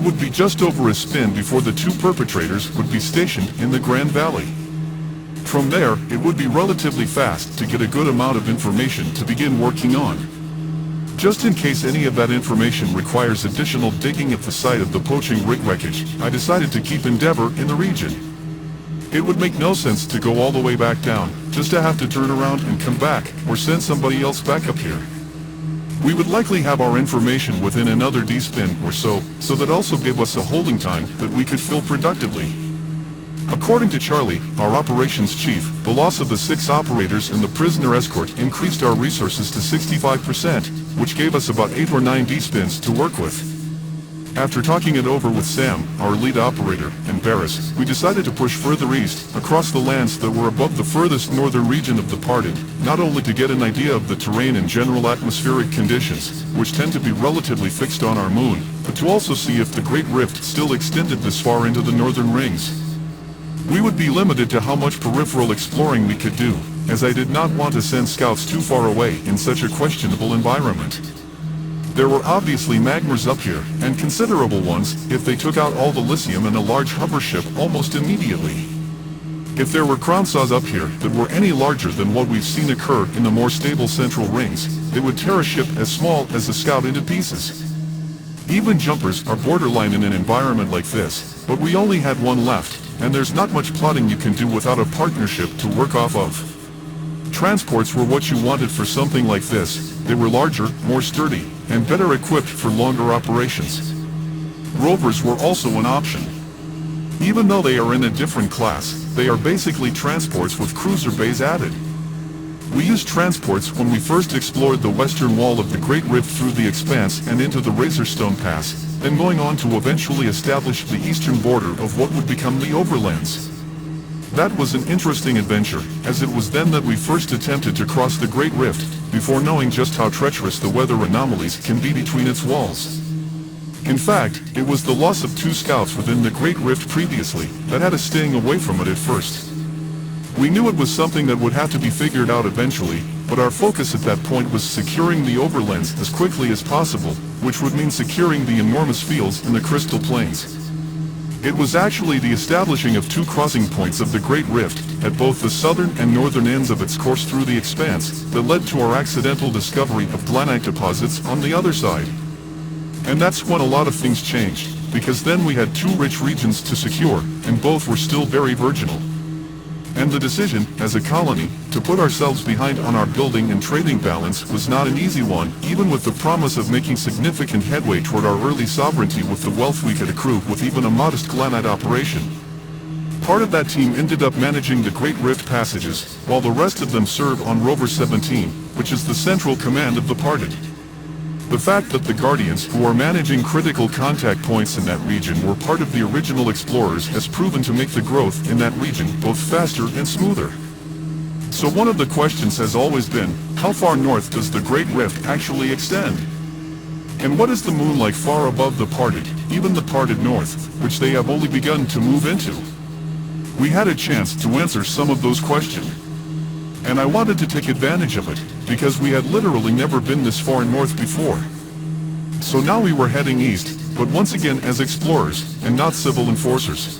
would be just over a spin before the two perpetrators would be stationed in the Grand Valley. From there, it would be relatively fast to get a good amount of information to begin working on. Just in case any of that information requires additional digging at the site of the poaching rig wreckage, I decided to keep Endeavor in the region. It would make no sense to go all the way back down, just to have to turn around and come back, or send somebody else back up here. We would likely have our information within another D-spin or so that also gave us a holding time that we could fill productively. According to Charlie, our operations chief, the loss of the 6 operators and the prisoner escort increased our resources to 65%, which gave us about 8 or 9 D-spins to work with. After talking it over with Sam, our lead operator, and Barris, we decided to push further east, across the lands that were above the furthest northern region of the Parted, not only to get an idea of the terrain and general atmospheric conditions, which tend to be relatively fixed on our moon, but to also see if the Great Rift still extended this far into the northern rings. We would be limited to how much peripheral exploring we could do, as I did not want to send scouts too far away in such a questionable environment. There were obviously magmars up here, and considerable ones, if they took out all the lithium in a large hover ship almost immediately. If there were crown saws up here that were any larger than what we've seen occur in the more stable central rings, they would tear a ship as small as the Scout into pieces. Even jumpers are borderline in an environment like this, but we only had one left, and there's not much plotting you can do without a partnership to work off of. Transports were what you wanted for something like this. They were larger, more sturdy, and better equipped for longer operations. Rovers were also an option. Even though they are in a different class, they are basically transports with cruiser bays added. We used transports when we first explored the western wall of the Great Rift through the Expanse and into the Razorstone Pass, then going on to eventually establish the eastern border of what would become the Overlands. That was an interesting adventure, as it was then that we first attempted to cross the Great Rift, before knowing just how treacherous the weather anomalies can be between its walls. In fact, it was the loss of 2 scouts within the Great Rift previously that had us staying away from it at first. We knew it was something that would have to be figured out eventually, but our focus at that point was securing the Overlands as quickly as possible, which would mean securing the enormous fields in the Crystal Plains. It was actually the establishing of 2 crossing points of the Great Rift, at both the southern and northern ends of its course through the Expanse, that led to our accidental discovery of glanite deposits on the other side. And that's when a lot of things changed, because then we had 2 rich regions to secure, and both were still very virginal. And the decision, as a colony, to put ourselves behind on our building and trading balance was not an easy one, even with the promise of making significant headway toward our early sovereignty with the wealth we could accrue with even a modest glanite operation. Part of that team ended up managing the Great Rift passages, while the rest of them serve on Rover 17, which is the central command of the Parted. The fact that the Guardians, who are managing critical contact points in that region, were part of the original explorers has proven to make the growth in that region both faster and smoother. So one of the questions has always been, how far north does the Great Rift actually extend? And what is the moon like far above the Parted, even the Parted North, which they have only begun to move into? We had a chance to answer some of those questions. And I wanted to take advantage of it, because we had literally never been this far north before. So now we were heading east, but once again as explorers, and not civil enforcers.